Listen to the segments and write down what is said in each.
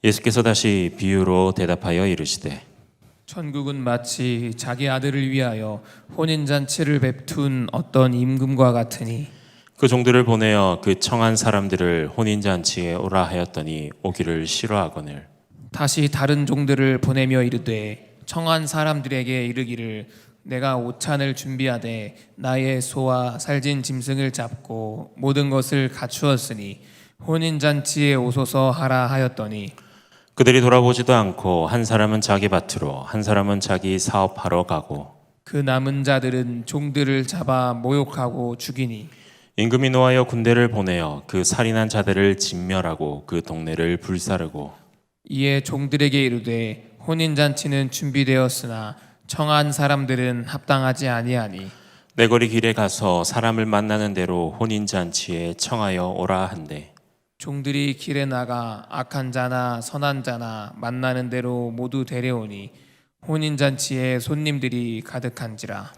예수께서 다시 비유로 대답하여 이르시되 천국은 마치 자기 아들을 위하여 혼인잔치를 베푼 어떤 임금과 같으니 그 종들을 보내어 그 청한 사람들을 혼인잔치에 오라 하였더니 오기를 싫어하거늘 다시 다른 종들을 보내며 이르되 청한 사람들에게 이르기를 내가 오찬을 준비하되 나의 소와 살진 짐승을 잡고 모든 것을 갖추었으니 혼인잔치에 오소서 하라 하였더니 그들이 돌아보지도 않고 한 사람은 자기 밭으로 한 사람은 자기 사업하러 가고 그 남은 자들은 종들을 잡아 모욕하고 죽이니 임금이 노하여 군대를 보내어 그 살인한 자들을 진멸하고 그 동네를 불사르고 이에 종들에게 이르되 혼인잔치는 준비되었으나 청한 사람들은 합당하지 아니하니 내 거리 길에 가서 사람을 만나는 대로 혼인잔치에 청하여 오라 한대 종들이 길에 나가 악한 자나 선한 자나 만나는 대로 모두 데려오니 혼인잔치에 손님들이 가득한지라.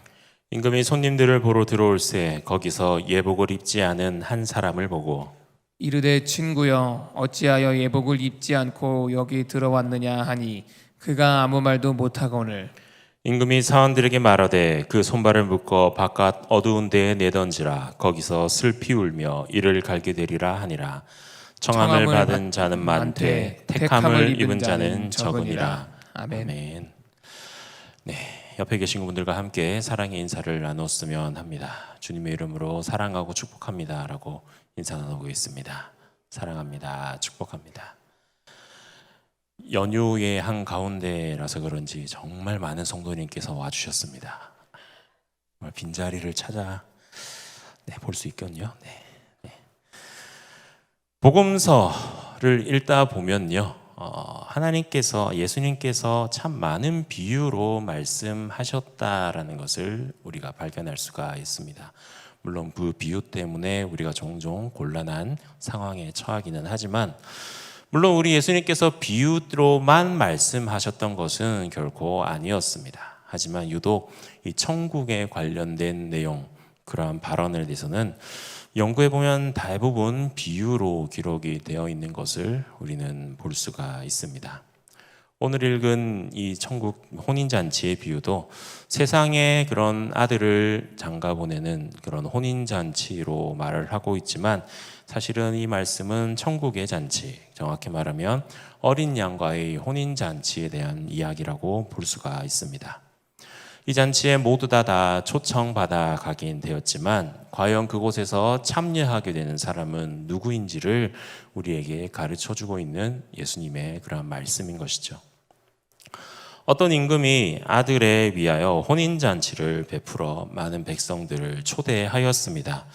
임금이 손님들을 보러 들어올새 거기서 예복을 입지 않은 한 사람을 보고 이르되 친구여 어찌하여 예복을 입지 않고 여기 들어왔느냐 하니 그가 아무 말도 못하거늘 임금이 사원들에게 말하되 그 손발을 묶어 바깥 어두운 데에 내던지라 거기서 슬피 울며 이를 갈게 되리라 하니라. 청함을 받은 자는 많되 택함을 입은 자는 적으니라. 아멘. 네, 옆에 계신 분들과 함께 사랑의 인사를 나눴으면 합니다. 주님의 이름으로 사랑하고 축복합니다라고 인사 나누고 있습니다. 사랑합니다. 축복합니다. 연휴의 한 가운데라서 그런지 정말 많은 성도님께서 와주셨습니다. 정말 빈자리를 찾아 볼 수 있군요. 복음서를 읽다 보면요, 하나님께서 예수님께서 참 많은 비유로 말씀하셨다라는 것을 우리가 발견할 수가 있습니다. 물론 그 비유 때문에 우리가 종종 곤란한 상황에 처하기는 하지만 물론 우리 예수님께서 비유로만 말씀하셨던 것은 결코 아니었습니다. 하지만 유독 이 천국에 관련된 내용, 그러한 발언에 대해서는 연구해 보면 대부분 비유로 기록이 되어 있는 것을 우리는 볼 수가 있습니다. 오늘 읽은 이 천국 혼인잔치의 비유도 세상에 그런 아들을 장가 보내는 그런 혼인잔치로 말을 하고 있지만 사실은 이 말씀은 천국의 잔치, 정확히 말하면 어린 양과의 혼인잔치에 대한 이야기라고 볼 수가 있습니다. 이 잔치에 모두 다 초청받아 가긴 되었지만 과연 그곳에서 참여하게 되는 사람은 누구인지를 우리에게 가르쳐주고 있는 예수님의 그런 말씀인 것이죠. 어떤 임금이 아들에 위하여 혼인잔치를 베풀어 많은 백성들을 초대하였습니다.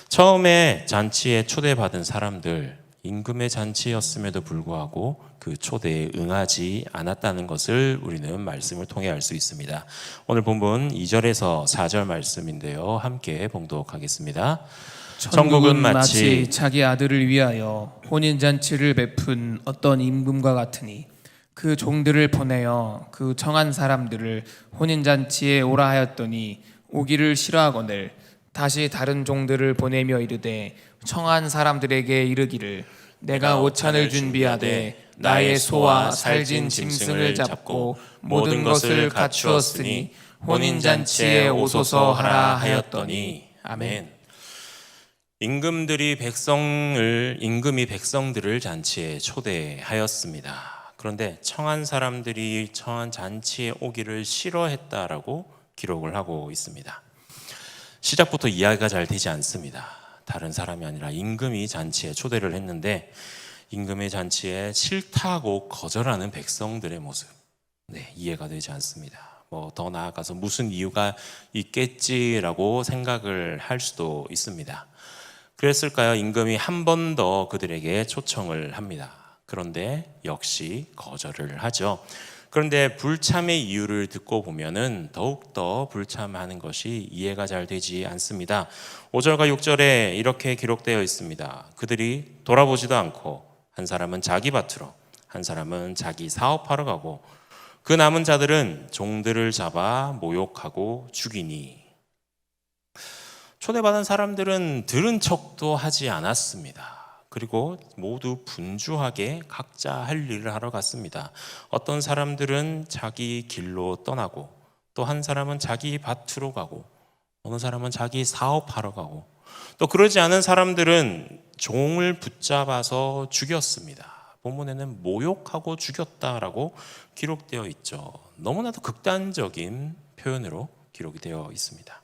처음에 잔치에 초대받은 사람들, 임금의 잔치였음에도 불구하고 그 초대에 응하지 않았다는 것을 우리는 말씀을 통해 알 수 있습니다. 오늘 본문 2절에서 4절 말씀인데요. 함께 봉독하겠습니다. 천국은 마치 자기 아들을 위하여 혼인잔치를 베푼 어떤 임금과 같으니 그 종들을 보내어 그 청한 사람들을 혼인잔치에 오라 하였더니 오기를 싫어하거늘 다시 다른 종들을 보내며 이르되 청한 사람들에게 이르기를 내가 오찬을 준비하되 나의 소와 살진 짐승을 잡고 모든 것을 갖추었으니 혼인잔치에 오소서 하라 하였더니 아멘. 임금이 백성들을 잔치에 초대하였습니다. 그런데 청한 사람들이 청한 잔치에 오기를 싫어했다라고 기록을 하고 있습니다. 시작부터 이해가 잘 되지 않습니다. 다른 사람이 아니라 임금이 잔치에 초대를 했는데 임금의 잔치에 싫다고 거절하는 백성들의 모습, 이해가 되지 않습니다. 더 나아가서 무슨 이유가 있겠지라고 생각을 할 수도 있습니다. 그랬을까요? 임금이 한 번 더 그들에게 초청을 합니다. 그런데 역시 거절을 하죠. 그런데 불참의 이유를 듣고 보면은 더욱더 불참하는 것이 이해가 잘 되지 않습니다. 5절과 6절에 이렇게 기록되어 있습니다. 그들이 돌아보지도 않고 한 사람은 자기 밭으로 한 사람은 자기 사업하러 가고 그 남은 자들은 종들을 잡아 모욕하고 죽이니 초대받은 사람들은 들은 척도 하지 않았습니다. 그리고 모두 분주하게 각자 할 일을 하러 갔습니다. 어떤 사람들은 자기 길로 떠나고, 또 한 사람은 자기 밭으로 가고, 어느 사람은 자기 사업하러 가고, 또 그러지 않은 사람들은 종을 붙잡아서 죽였습니다. 본문에는 모욕하고 죽였다라고 기록되어 있죠. 너무나도 극단적인 표현으로 기록이 되어 있습니다.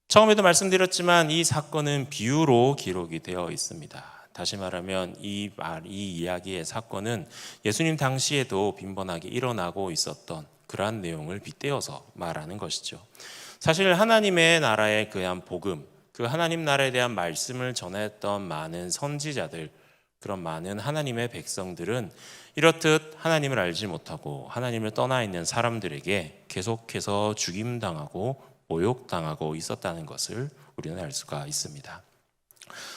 처음에도 말씀드렸지만 이 사건은 비유로 기록이 되어 있습니다. 다시 말하면 이 이야기의 사건은 예수님 당시에도 빈번하게 일어나고 있었던 그러한 내용을 빗대어서 말하는 것이죠. 사실 하나님의 나라에 대한 복음, 그 하나님 나라에 대한 말씀을 전했던 많은 선지자들, 그런 많은 하나님의 백성들은 이렇듯 하나님을 알지 못하고 하나님을 떠나 있는 사람들에게 계속해서 죽임당하고 모욕당하고 있었다는 것을 우리는 알 수가 있습니다.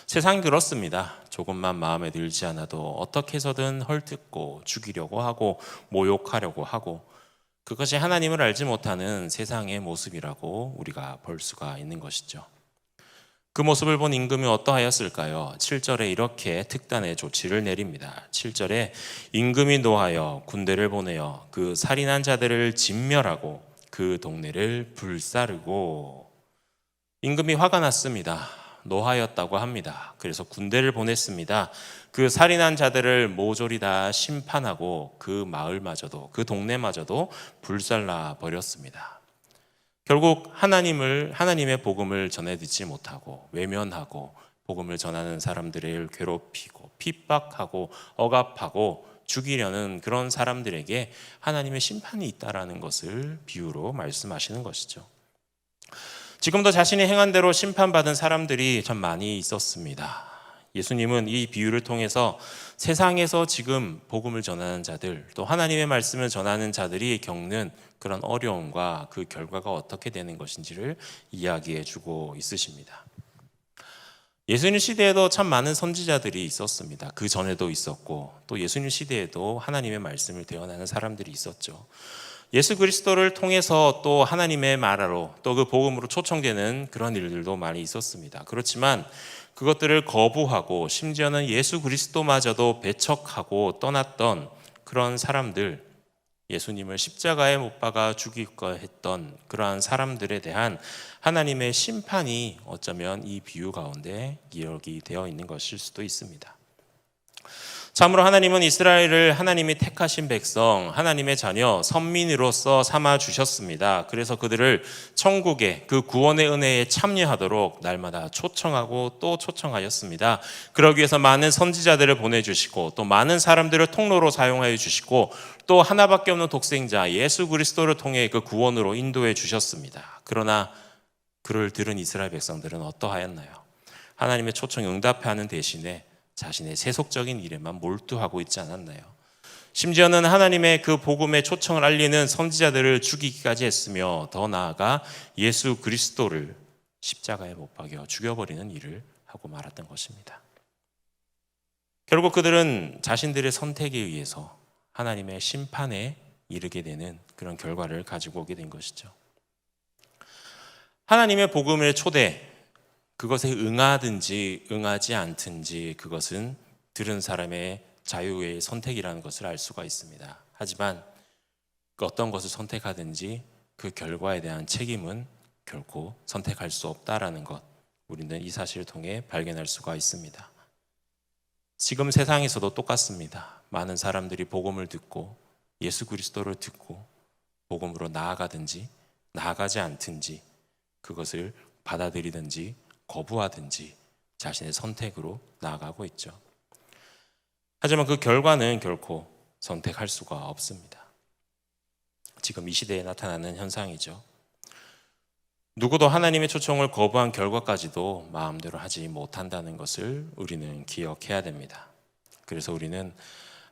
세상이 그렇습니다. 조금만 마음에 들지 않아도 어떻게 해서든 헐뜯고 죽이려고 하고 모욕하려고 하고, 그것이 하나님을 알지 못하는 세상의 모습이라고 우리가 볼 수가 있는 것이죠. 그 모습을 본 임금이 어떠하였을까요? 7절에 이렇게 특단의 조치를 내립니다. 7절에 임금이 노하여 군대를 보내어 그 살인한 자들을 진멸하고 그 동네를 불사르고. 임금이 화가 났습니다. 노하였다고 합니다. 그래서 군대를 보냈습니다. 그 살인한 자들을 모조리 다 심판하고 그 마을마저도, 그 동네마저도 불살라 버렸습니다. 결국 하나님의 복음을 전해 듣지 못하고 외면하고 복음을 전하는 사람들을 괴롭히고 핍박하고 억압하고 죽이려는 그런 사람들에게 하나님의 심판이 있다라는 것을 비유로 말씀하시는 것이죠. 지금도 자신이 행한 대로 심판받은 사람들이 참 많이 있었습니다. 예수님은 이 비유를 통해서 세상에서 지금 복음을 전하는 자들, 또 하나님의 말씀을 전하는 자들이 겪는 그런 어려움과 그 결과가 어떻게 되는 것인지를 이야기해 주고 있으십니다. 예수님 시대에도 참 많은 선지자들이 있었습니다. 그 전에도 있었고, 또 예수님 시대에도 하나님의 말씀을 대언하는 사람들이 있었죠. 예수 그리스도를 통해서 또 하나님의 말하러, 또 그 복음으로 초청되는 그런 일들도 많이 있었습니다. 그렇지만 그것들을 거부하고 심지어는 예수 그리스도마저도 배척하고 떠났던 그런 사람들, 예수님을 십자가에 못 박아 죽일까 했던 그러한 사람들에 대한 하나님의 심판이 어쩌면 이 비유 가운데 기록이 되어 있는 것일 수도 있습니다. 참으로 하나님은 이스라엘을 하나님이 택하신 백성, 하나님의 자녀, 선민으로서 삼아 주셨습니다. 그래서 그들을 천국의 그 구원의 은혜에 참여하도록 날마다 초청하고 또 초청하였습니다. 그러기 위해서 많은 선지자들을 보내주시고, 또 많은 사람들을 통로로 사용하여 주시고, 또 하나밖에 없는 독생자 예수 그리스도를 통해 그 구원으로 인도해 주셨습니다. 그러나 그를 들은 이스라엘 백성들은 어떠하였나요? 하나님의 초청에 응답하는 대신에 자신의 세속적인 일에만 몰두하고 있지 않았나요? 심지어는 하나님의 그 복음의 초청을 알리는 선지자들을 죽이기까지 했으며, 더 나아가 예수 그리스도를 십자가에 못 박여 죽여버리는 일을 하고 말았던 것입니다. 결국 그들은 자신들의 선택에 의해서 하나님의 심판에 이르게 되는 그런 결과를 가지고 오게 된 것이죠. 하나님의 복음의 초대, 그것에 응하든지 응하지 않든지 그것은 들은 사람의 자유의 선택이라는 것을 알 수가 있습니다. 하지만 어떤 것을 선택하든지 그 결과에 대한 책임은 결코 선택할 수 없다라는 것, 우리는 이 사실을 통해 발견할 수가 있습니다. 지금 세상에서도 똑같습니다. 많은 사람들이 복음을 듣고 예수 그리스도를 듣고 복음으로 나아가든지 나아가지 않든지, 그것을 받아들이든지 거부하든지 자신의 선택으로 나아가고 있죠. 하지만 그 결과는 결코 선택할 수가 없습니다. 지금 이 시대에 나타나는 현상이죠. 누구도 하나님의 초청을 거부한 결과까지도 마음대로 하지 못한다는 것을 우리는 기억해야 됩니다. 그래서 우리는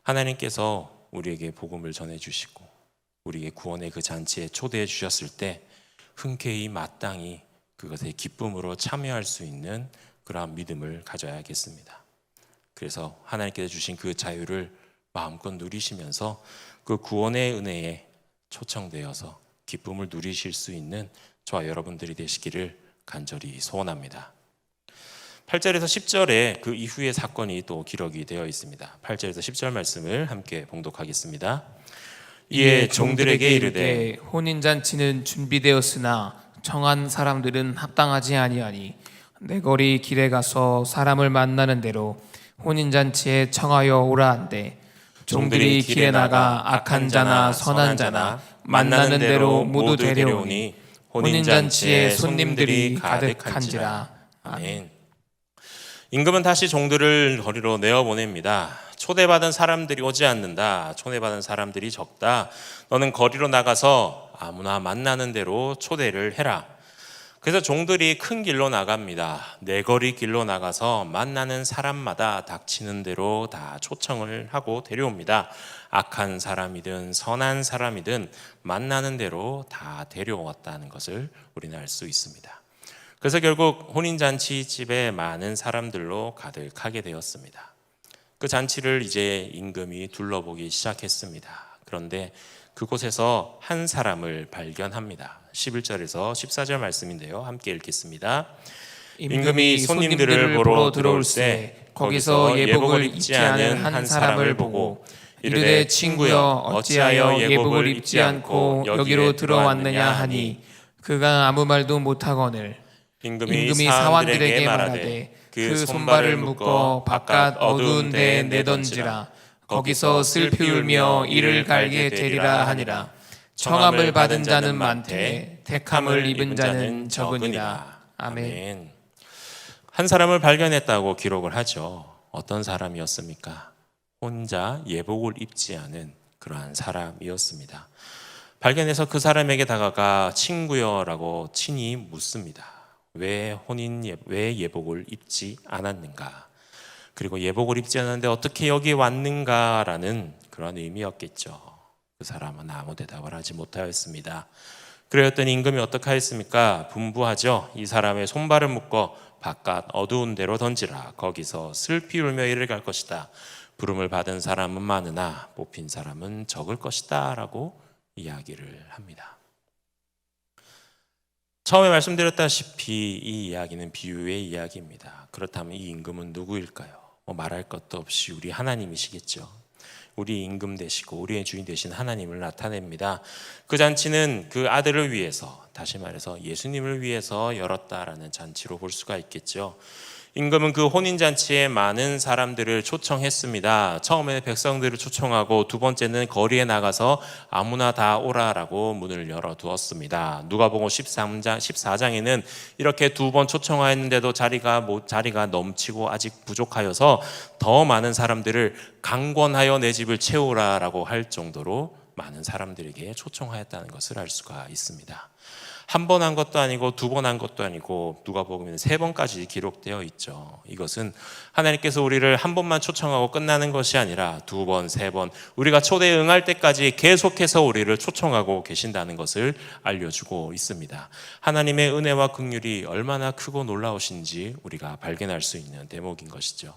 하나님께서 우리에게 복음을 전해주시고 우리에게 구원의 그 잔치에 초대해 주셨을 때 흔쾌히 마땅히 그것의 기쁨으로 참여할 수 있는 그러한 믿음을 가져야겠습니다. 그래서 하나님께서 주신 그 자유를 마음껏 누리시면서 그 구원의 은혜에 초청되어서 기쁨을 누리실 수 있는 저와 여러분들이 되시기를 간절히 소원합니다. 8절에서 10절에 그 이후의 사건이 또 기록이 되어 있습니다. 8절에서 10절 말씀을 함께 봉독하겠습니다. 이에 종들에게 이르되 혼인잔치는 준비되었으나 청한 사람들은 합당하지 아니하니 내 거리 길에 가서 사람을 만나는 대로 혼인잔치에 청하여 오라 한대 종들이 길에 나가 악한 자나 선한 자나 만나는 대로 모두 데려오니 혼인잔치에 손님들이 가득한지라. 아멘. 임금은 다시 종들을 거리로 내어보냅니다. 초대받은 사람들이 오지 않는다. 초대받은 사람들이 적다. 너는 거리로 나가서 아무나 만나는 대로 초대를 해라. 그래서 종들이 큰 길로 나갑니다. 내거리 길로 나가서 만나는 사람마다 닥치는 대로 다 초청을 하고 데려옵니다. 악한 사람이든 선한 사람이든 만나는 대로 다 데려왔다는 것을 우리는 알 수 있습니다. 그래서 결국 혼인잔치 집에 많은 사람들로 가득하게 되었습니다. 그 잔치를 이제 임금이 둘러보기 시작했습니다. 그런데 그곳에서 한 사람을 발견합니다. 11절에서 14절 말씀인데요. 함께 읽겠습니다. 임금이 손님들을 보러 들어올세 거기서 예복을 입지 않은 한 사람을 보고 이르되 친구여 어찌하여 예복을 입지 않고 여기로 들어왔느냐 하니 그가 아무 말도 못하거늘 임금이 사환들에게 말하되 그 손발을 묶어 바깥 어두운 데에 내던지라. 거기서 슬피 울며 이를 갈게 되리라 하니라. 청함을 받은 자는 많되 택함을 입은 자는 적으니라. 아멘. 한 사람을 발견했다고 기록을 하죠. 어떤 사람이었습니까? 혼자 예복을 입지 않은 그러한 사람이었습니다. 발견해서 그 사람에게 다가가 친구여라고 친히 묻습니다. 왜 예복을 입지 않았는가? 그리고 예복을 입지 않았는데 어떻게 여기 왔는가라는 그런 의미였겠죠. 그 사람은 아무 대답을 하지 못하였습니다. 그랬더니 임금이 어떻게 하였습니까? 분부하죠. 이 사람의 손발을 묶어 바깥 어두운 데로 던지라. 거기서 슬피 울며 이를 갈 것이다. 부름을 받은 사람은 많으나 뽑힌 사람은 적을 것이다 라고 이야기를 합니다. 처음에 말씀드렸다시피 이 이야기는 비유의 이야기입니다. 그렇다면 이 임금은 누구일까요? 말할 것도 없이 우리 하나님이시겠죠. 우리 임금 되시고 우리의 주인 되신 하나님을 나타냅니다. 그 잔치는 그 아들을 위해서, 다시 말해서 예수님을 위해서 열었다라는 잔치로 볼 수가 있겠죠. 임금은 그 혼인잔치에 많은 사람들을 초청했습니다. 처음에는 백성들을 초청하고 두 번째는 거리에 나가서 아무나 다 오라라고 문을 열어두었습니다. 누가복음 14장에는 이렇게 두 번 초청하였는데도 자리가 넘치고 아직 부족하여서 더 많은 사람들을 강권하여 내 집을 채우라라고 할 정도로 많은 사람들에게 초청하였다는 것을 알 수가 있습니다. 한 번 한 것도 아니고 두 번 한 것도 아니고 누가복음에는 3번까지 기록되어 있죠. 이것은 하나님께서 우리를 한 번만 초청하고 끝나는 것이 아니라 2번, 3번 우리가 초대에 응할 때까지 계속해서 우리를 초청하고 계신다는 것을 알려주고 있습니다. 하나님의 은혜와 긍휼이 얼마나 크고 놀라우신지 우리가 발견할 수 있는 대목인 것이죠.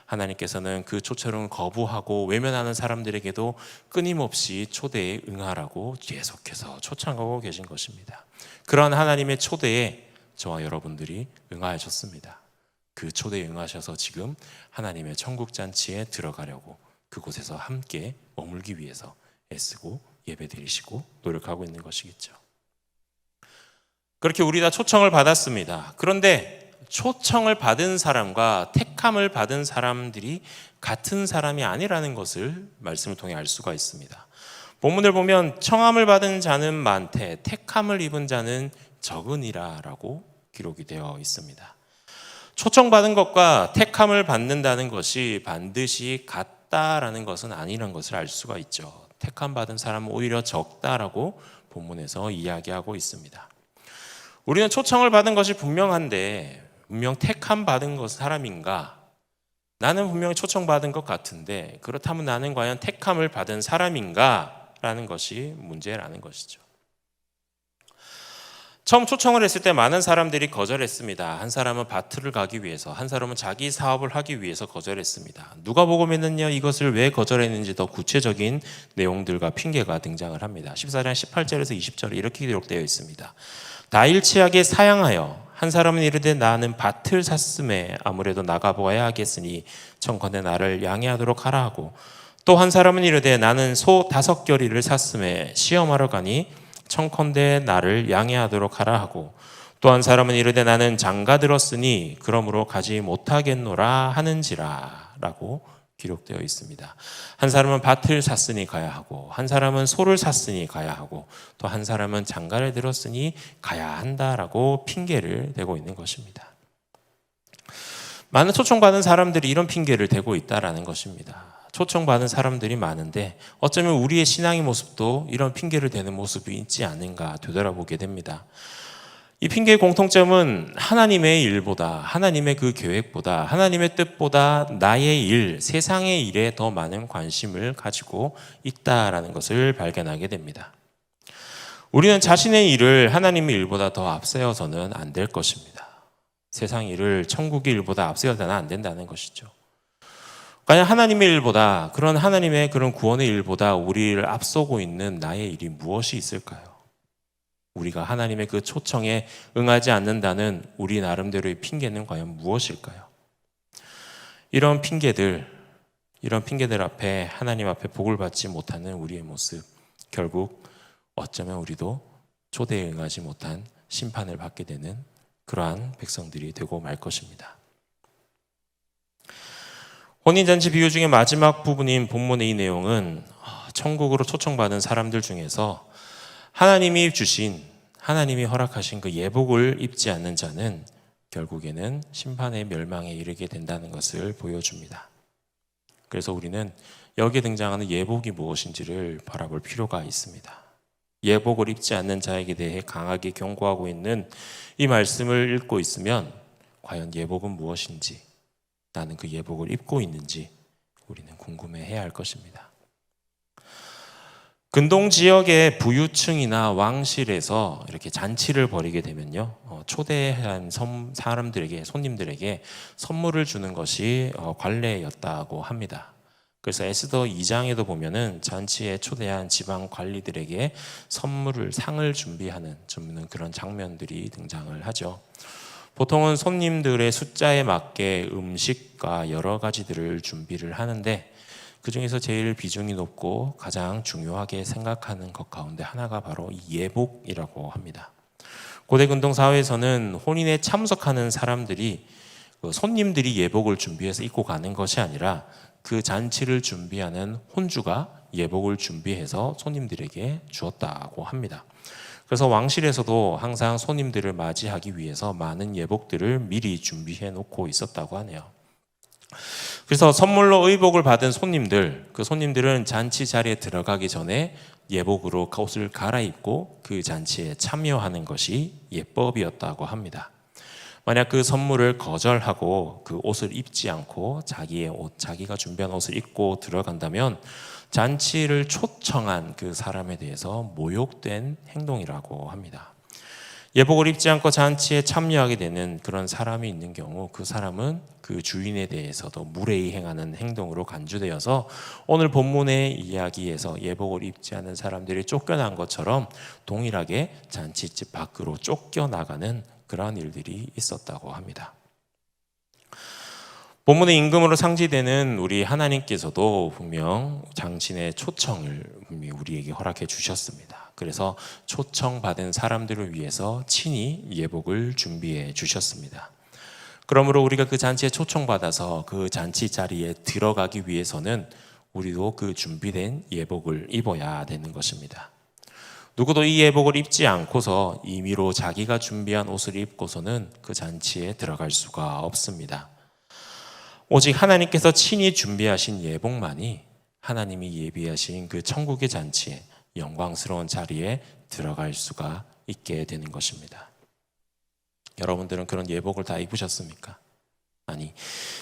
하나님께서는 그 초청을 거부하고 외면하는 사람들에게도 끊임없이 초대에 응하라고 계속해서 초청하고 계신 것입니다. 그러한 하나님의 초대에 저와 여러분들이 응하셨습니다. 그 초대에 응하셔서 지금 하나님의 천국잔치에 들어가려고 그곳에서 함께 머물기 위해서 애쓰고 예배드리시고 노력하고 있는 것이겠죠. 그렇게 우리 다 초청을 받았습니다. 그런데 초청을 받은 사람과 택함을 받은 사람들이 같은 사람이 아니라는 것을 말씀을 통해 알 수가 있습니다. 본문을 보면 청함을 받은 자는 많되 택함을 입은 자는 적으니라라고 기록이 되어 있습니다. 초청받은 것과 택함을 받는다는 것이 반드시 같다라는 것은 아니라는 것을 알 수가 있죠. 택함 받은 사람은 오히려 적다라고 본문에서 이야기하고 있습니다. 우리는 초청을 받은 것이 분명한데 분명 택함 받은 것 사람인가? 나는 분명히 초청받은 것 같은데 그렇다면 나는 과연 택함을 받은 사람인가? 라는 것이 문제라는 것이죠. 처음 초청을 했을 때 많은 사람들이 거절했습니다. 한 사람은 밭을 가기 위해서, 한 사람은 자기 사업을 하기 위해서 거절했습니다. 누가복음에는요 이것을 왜 거절했는지 더 구체적인 내용들과 핑계가 등장을 합니다. 14장 18절에서 20절에 이렇게 기록되어 있습니다. 다 일치하게 사양하여 한 사람은 이르되 나는 밭을 샀음에 아무래도 나가보아야 하겠으니 청컨대 나를 양해하도록 하라 하고, 또 한 사람은 이르되 나는 소 5겨리를 샀음에 시험하러 가니 청컨대 나를 양해하도록 하라 하고, 또 한 사람은 이르되 나는 장가 들었으니 그러므로 가지 못하겠노라 하는지라 라고 기록되어 있습니다. 한 사람은 밭을 샀으니 가야 하고, 한 사람은 소를 샀으니 가야 하고, 또 한 사람은 장가를 들었으니 가야 한다라고 핑계를 대고 있는 것입니다. 많은 초청받은 사람들이 이런 핑계를 대고 있다라는 것입니다. 초청받은 사람들이 많은데 어쩌면 우리의 신앙의 모습도 이런 핑계를 대는 모습이 있지 않은가 되돌아보게 됩니다. 이 핑계의 공통점은 하나님의 일보다, 하나님의 그 계획보다, 하나님의 뜻보다 나의 일, 세상의 일에 더 많은 관심을 가지고 있다라는 것을 발견하게 됩니다. 우리는 자신의 일을 하나님의 일보다 더 앞세워서는 안 될 것입니다. 세상 일을 천국의 일보다 앞세워서는 안 된다는 것이죠. 과연 하나님의 일보다, 그런 하나님의 그런 구원의 일보다 우리를 앞서고 있는 나의 일이 무엇이 있을까요? 우리가 하나님의 그 초청에 응하지 않는다는 우리 나름대로의 핑계는 과연 무엇일까요? 이런 핑계들 앞에 하나님 앞에 복을 받지 못하는 우리의 모습, 결국 어쩌면 우리도 초대에 응하지 못한 심판을 받게 되는 그러한 백성들이 되고 말 것입니다. 혼인잔치 비유 중에 마지막 부분인 본문의 이 내용은 천국으로 초청받은 사람들 중에서 하나님이 허락하신 그 예복을 입지 않는 자는 결국에는 심판의 멸망에 이르게 된다는 것을 보여줍니다. 그래서 우리는 여기에 등장하는 예복이 무엇인지를 바라볼 필요가 있습니다. 예복을 입지 않는 자에게 대해 강하게 경고하고 있는 이 말씀을 읽고 있으면 과연 예복은 무엇인지, 나는 그 예복을 입고 있는지 우리는 궁금해해야 할 것입니다. 근동 지역의 부유층이나 왕실에서 이렇게 잔치를 벌이게 되면요, 초대한 사람들에게, 손님들에게 선물을 주는 것이 관례였다고 합니다. 그래서 에스더 2장에도 보면은 잔치에 초대한 지방 관리들에게 상을 준비하는 그런 장면들이 등장을 하죠. 보통은 손님들의 숫자에 맞게 음식과 여러 가지들을 준비를 하는데, 그 중에서 제일 비중이 높고 가장 중요하게 생각하는 것 가운데 하나가 바로 이 예복이라고 합니다. 고대 근동 사회에서는 혼인에 참석하는 사람들이 손님들이 예복을 준비해서 입고 가는 것이 아니라 그 잔치를 준비하는 혼주가 예복을 준비해서 손님들에게 주었다고 합니다. 그래서 왕실에서도 항상 손님들을 맞이하기 위해서 많은 예복들을 미리 준비해 놓고 있었다고 하네요. 그래서 선물로 의복을 받은 그 손님들은 잔치 자리에 들어가기 전에 예복으로 옷을 갈아입고 그 잔치에 참여하는 것이 예법이었다고 합니다. 만약 그 선물을 거절하고 그 옷을 입지 않고 자기가 준비한 옷을 입고 들어간다면 잔치를 초청한 그 사람에 대해서 모욕된 행동이라고 합니다. 예복을 입지 않고 잔치에 참여하게 되는 그런 사람이 있는 경우 그 사람은 그 주인에 대해서도 무례히 행하는 행동으로 간주되어서 오늘 본문의 이야기에서 예복을 입지 않은 사람들이 쫓겨난 것처럼 동일하게 잔치집 밖으로 쫓겨나가는 그러한 일들이 있었다고 합니다. 본문의 임금으로 상징되는 우리 하나님께서도 분명 장신의 초청을 우리에게 허락해 주셨습니다. 그래서 초청받은 사람들을 위해서 친히 예복을 준비해 주셨습니다. 그러므로 우리가 그 잔치에 초청받아서 그 잔치 자리에 들어가기 위해서는 우리도 그 준비된 예복을 입어야 되는 것입니다. 누구도 이 예복을 입지 않고서 임의로 자기가 준비한 옷을 입고서는 그 잔치에 들어갈 수가 없습니다. 오직 하나님께서 친히 준비하신 예복만이 하나님이 예비하신 그 천국의 잔치에 영광스러운 자리에 들어갈 수가 있게 되는 것입니다. 여러분들은 그런 예복을 다 입으셨습니까? 아니,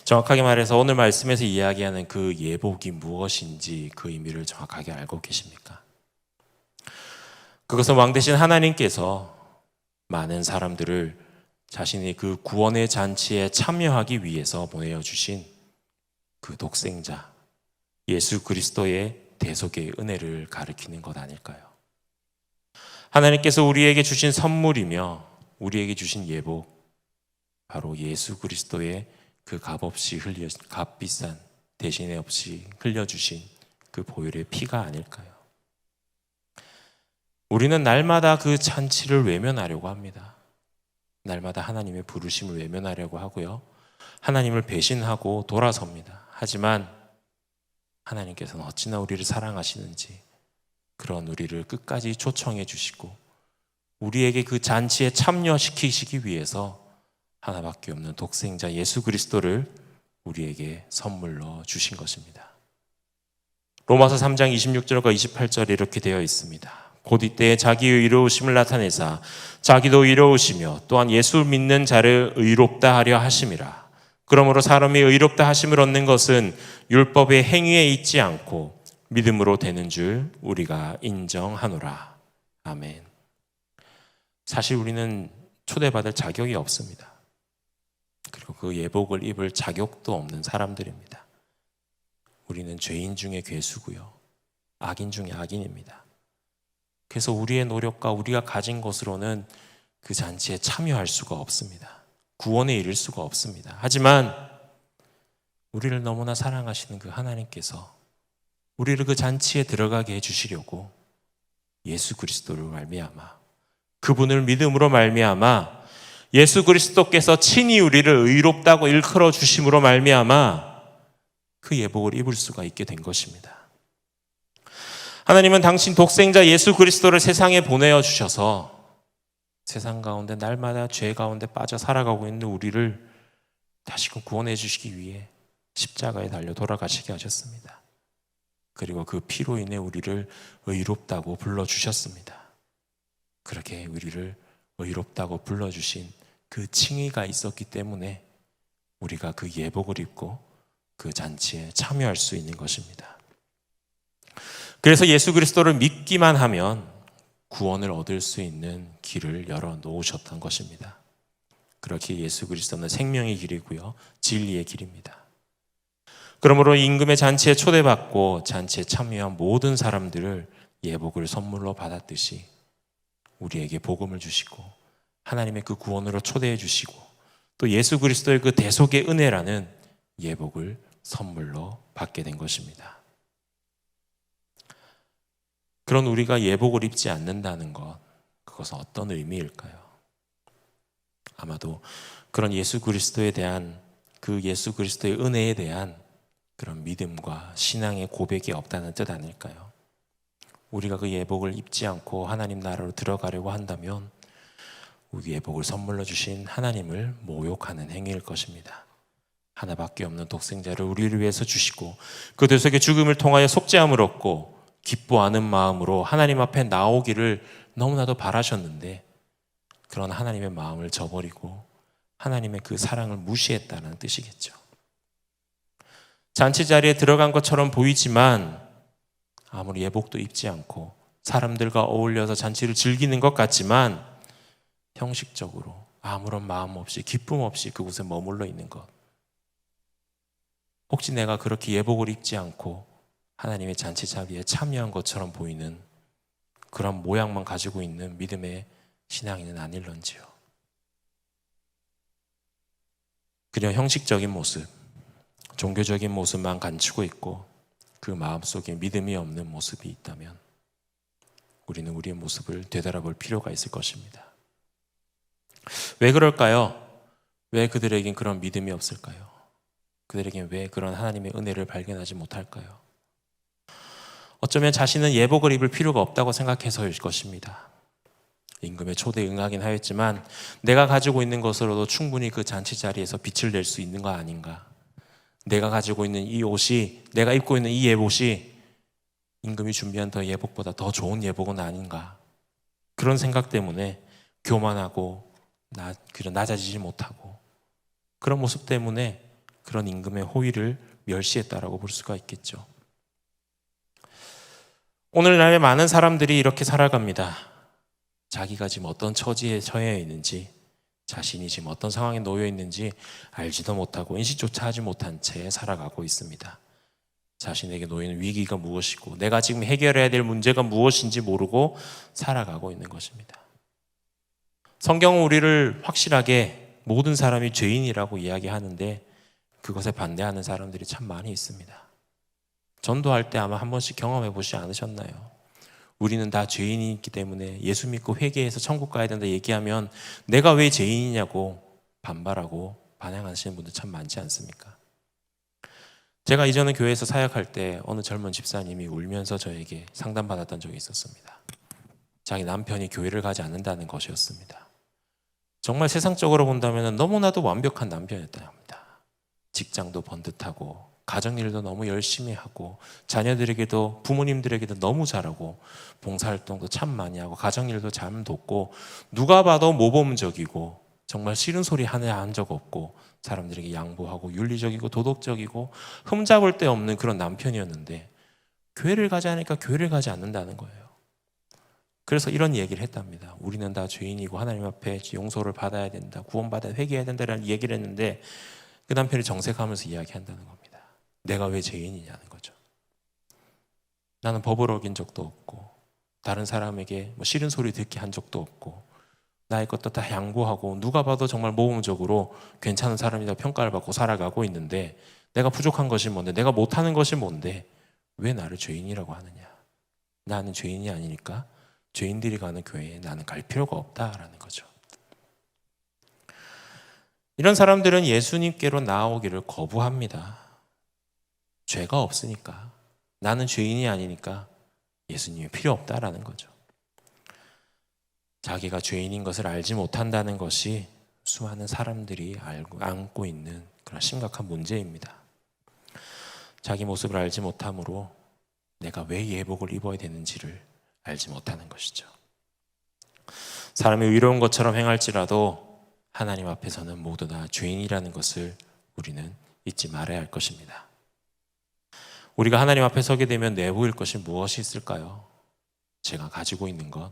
정확하게 말해서 오늘 말씀에서 이야기하는 그 예복이 무엇인지 그 의미를 정확하게 알고 계십니까? 그것은 왕 대신 하나님께서 많은 사람들을 자신의 그 구원의 잔치에 참여하기 위해서 보내주신 그 독생자 예수 그리스도의 대속의 은혜를 가리키는 것 아닐까요? 하나님께서 우리에게 주신 선물이며 우리에게 주신 예복, 바로 예수 그리스도의 그 값비싼 대신에 없이 흘려주신 그 보혈의 피가 아닐까요? 우리는 날마다 그 잔치를 외면하려고 합니다. 날마다 하나님의 부르심을 외면하려고 하고요. 하나님을 배신하고 돌아섭니다. 하지만 하나님께서는 어찌나 우리를 사랑하시는지 그런 우리를 끝까지 초청해 주시고 우리에게 그 잔치에 참여시키시기 위해서 하나밖에 없는 독생자 예수 그리스도를 우리에게 선물로 주신 것입니다. 로마서 3장 26절과 28절에 이렇게 되어 있습니다. 곧 이때에 자기의 의로우심을 나타내사 자기도 의로우시며 또한 예수 믿는 자를 의롭다 하려 하심이라. 그러므로 사람이 의롭다 하심을 얻는 것은 율법의 행위에 있지 않고 믿음으로 되는 줄 우리가 인정하노라. 아멘. 사실 우리는 초대받을 자격이 없습니다. 그리고 그 예복을 입을 자격도 없는 사람들입니다. 우리는 죄인 중에 괴수고요. 악인 중에 악인입니다. 그래서 우리의 노력과 우리가 가진 것으로는 그 잔치에 참여할 수가 없습니다. 구원에 이를 수가 없습니다. 하지만 우리를 너무나 사랑하시는 그 하나님께서 우리를 그 잔치에 들어가게 해주시려고 예수 그리스도를 말미암아 그분을 믿음으로 말미암아 예수 그리스도께서 친히 우리를 의롭다고 일컬어 주심으로 말미암아 그 예복을 입을 수가 있게 된 것입니다. 하나님은 당신 독생자 예수 그리스도를 세상에 보내어 주셔서 세상 가운데 날마다 죄 가운데 빠져 살아가고 있는 우리를 다시금 구원해 주시기 위해 십자가에 달려 돌아가시게 하셨습니다. 그리고 그 피로 인해 우리를 의롭다고 불러주셨습니다. 그렇게 우리를 의롭다고 불러주신 그 칭의가 있었기 때문에 우리가 그 예복을 입고 그 잔치에 참여할 수 있는 것입니다. 그래서 예수 그리스도를 믿기만 하면 구원을 얻을 수 있는 길을 열어 놓으셨던 것입니다. 그렇게 예수 그리스도는 생명의 길이고요, 진리의 길입니다. 그러므로 임금의 잔치에 초대받고 잔치에 참여한 모든 사람들을 예복을 선물로 받았듯이 우리에게 복음을 주시고 하나님의 그 구원으로 초대해 주시고 또 예수 그리스도의 그 대속의 은혜라는 예복을 선물로 받게 된 것입니다. 그런 우리가 예복을 입지 않는다는 것, 그것은 어떤 의미일까요? 아마도 그런 예수 그리스도에 대한 그 예수 그리스도의 은혜에 대한 그런 믿음과 신앙의 고백이 없다는 뜻 아닐까요? 우리가 그 예복을 입지 않고 하나님 나라로 들어가려고 한다면 우리 예복을 선물로 주신 하나님을 모욕하는 행위일 것입니다. 하나밖에 없는 독생자를 우리를 위해서 주시고 그 대속의 죽음을 통하여 속죄함을 얻고 기뻐하는 마음으로 하나님 앞에 나오기를 너무나도 바라셨는데 그런 하나님의 마음을 저버리고 하나님의 그 사랑을 무시했다는 뜻이겠죠. 잔치 자리에 들어간 것처럼 보이지만 아무리 예복도 입지 않고 사람들과 어울려서 잔치를 즐기는 것 같지만 형식적으로 아무런 마음 없이 기쁨 없이 그곳에 머물러 있는 것. 혹시 내가 그렇게 예복을 입지 않고 하나님의 잔치 자리에 참여한 것처럼 보이는 그런 모양만 가지고 있는 믿음의 신앙인은 아닐런지요. 그냥 형식적인 모습, 종교적인 모습만 감추고 있고 그 마음속에 믿음이 없는 모습이 있다면 우리는 우리의 모습을 되돌아볼 필요가 있을 것입니다. 왜 그럴까요? 왜 그들에겐 그런 믿음이 없을까요? 그들에겐 왜 그런 하나님의 은혜를 발견하지 못할까요? 어쩌면 자신은 예복을 입을 필요가 없다고 생각해서일 것입니다. 임금의 초대에 응하긴 하였지만 내가 가지고 있는 것으로도 충분히 그 잔치 자리에서 빛을 낼 수 있는 거 아닌가? 내가 가지고 있는 이 옷이, 내가 입고 있는 이 예복이 임금이 준비한 더 예복보다 더 좋은 예복은 아닌가? 그런 생각 때문에 교만하고 낮아지지 못하고 그런 모습 때문에 그런 임금의 호의를 멸시했다라고 볼 수가 있겠죠. 오늘날의 많은 사람들이 이렇게 살아갑니다. 자기가 지금 어떤 처지에 처해 있는지, 자신이 지금 어떤 상황에 놓여 있는지 알지도 못하고 인식조차 하지 못한 채 살아가고 있습니다. 자신에게 놓이는 위기가 무엇이고 내가 지금 해결해야 될 문제가 무엇인지 모르고 살아가고 있는 것입니다. 성경은 우리를 확실하게 모든 사람이 죄인이라고 이야기하는데 그것에 반대하는 사람들이 참 많이 있습니다. 전도할 때 아마 한 번씩 경험해 보시지 않으셨나요? 우리는 다 죄인이기 때문에 예수 믿고 회개해서 천국 가야 된다 얘기하면 내가 왜 죄인이냐고 반발하고 반항하시는 분들 참 많지 않습니까? 제가 이전에 교회에서 사역할 때 어느 젊은 집사님이 울면서 저에게 상담받았던 적이 있었습니다. 자기 남편이 교회를 가지 않는다는 것이었습니다. 정말 세상적으로 본다면 너무나도 완벽한 남편이었다고 합니다. 직장도 번듯하고 가정일도 너무 열심히 하고 자녀들에게도 부모님들에게도 너무 잘하고 봉사활동도 참 많이 하고 가정일도 잘 돕고 누가 봐도 모범적이고 정말 싫은 소리 하나 한 적 없고 사람들에게 양보하고 윤리적이고 도덕적이고 흠잡을 데 없는 그런 남편이었는데 교회를 가지 않으니까 교회를 가지 않는다는 거예요. 그래서 이런 얘기를 했답니다. 우리는 다 죄인이고 하나님 앞에 용서를 받아야 된다, 구원받아야 회개해야 된다라는 얘기를 했는데 그 남편이 정색하면서 이야기한다는 겁니다. 내가 왜 죄인이냐는 거죠. 나는 법을 어긴 적도 없고 다른 사람에게 뭐 싫은 소리 듣게 한 적도 없고 나의 것도 다 양보하고 누가 봐도 정말 모범적으로 괜찮은 사람이다 평가를 받고 살아가고 있는데 내가 부족한 것이 뭔데, 내가 못하는 것이 뭔데 왜 나를 죄인이라고 하느냐. 나는 죄인이 아니니까 죄인들이 가는 교회에 나는 갈 필요가 없다라는 거죠. 이런 사람들은 예수님께로 나아오기를 거부합니다. 죄가 없으니까, 나는 죄인이 아니니까 예수님이 필요 없다라는 거죠. 자기가 죄인인 것을 알지 못한다는 것이 수많은 사람들이 안고 있는 그런 심각한 문제입니다. 자기 모습을 알지 못함으로 내가 왜 예복을 입어야 되는지를 알지 못하는 것이죠. 사람이 의로운 것처럼 행할지라도 하나님 앞에서는 모두 다 죄인이라는 것을 우리는 잊지 말아야 할 것입니다. 우리가 하나님 앞에 서게 되면 내보일 것이 무엇이 있을까요? 제가 가지고 있는 것,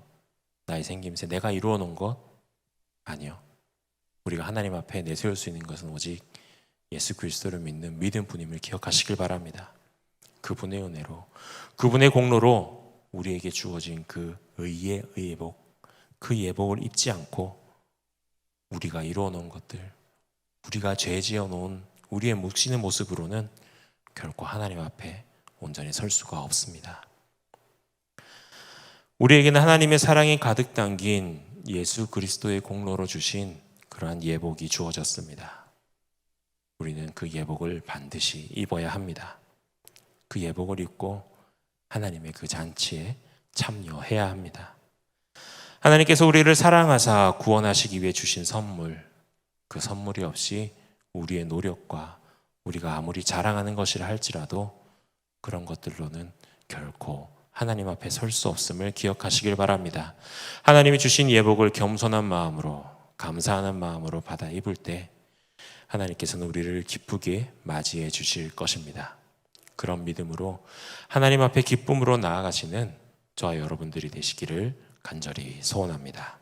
나의 생김새, 내가 이루어 놓은 것? 아니요. 우리가 하나님 앞에 내세울 수 있는 것은 오직 예수 그리스도를 믿는 믿음뿐임을 기억하시길 바랍니다. 그분의 은혜로, 그분의 공로로 우리에게 주어진 그 의의 예복, 그 예복을 입지 않고 우리가 이루어 놓은 것들, 우리가 죄 지어 놓은 우리의 묵시는 모습으로는 결코 하나님 앞에 온전히 설 수가 없습니다. 우리에게는 하나님의 사랑이 가득 담긴 예수 그리스도의 공로로 주신 그러한 예복이 주어졌습니다. 우리는 그 예복을 반드시 입어야 합니다. 그 예복을 입고 하나님의 그 잔치에 참여해야 합니다. 하나님께서 우리를 사랑하사 구원하시기 위해 주신 선물, 그 선물이 없이 우리의 노력과 우리가 아무리 자랑하는 것이라 할지라도 그런 것들로는 결코 하나님 앞에 설 수 없음을 기억하시길 바랍니다. 하나님이 주신 예복을 겸손한 마음으로, 감사하는 마음으로 받아 입을 때 하나님께서는 우리를 기쁘게 맞이해 주실 것입니다. 그런 믿음으로 하나님 앞에 기쁨으로 나아가시는 저와 여러분들이 되시기를 간절히 소원합니다.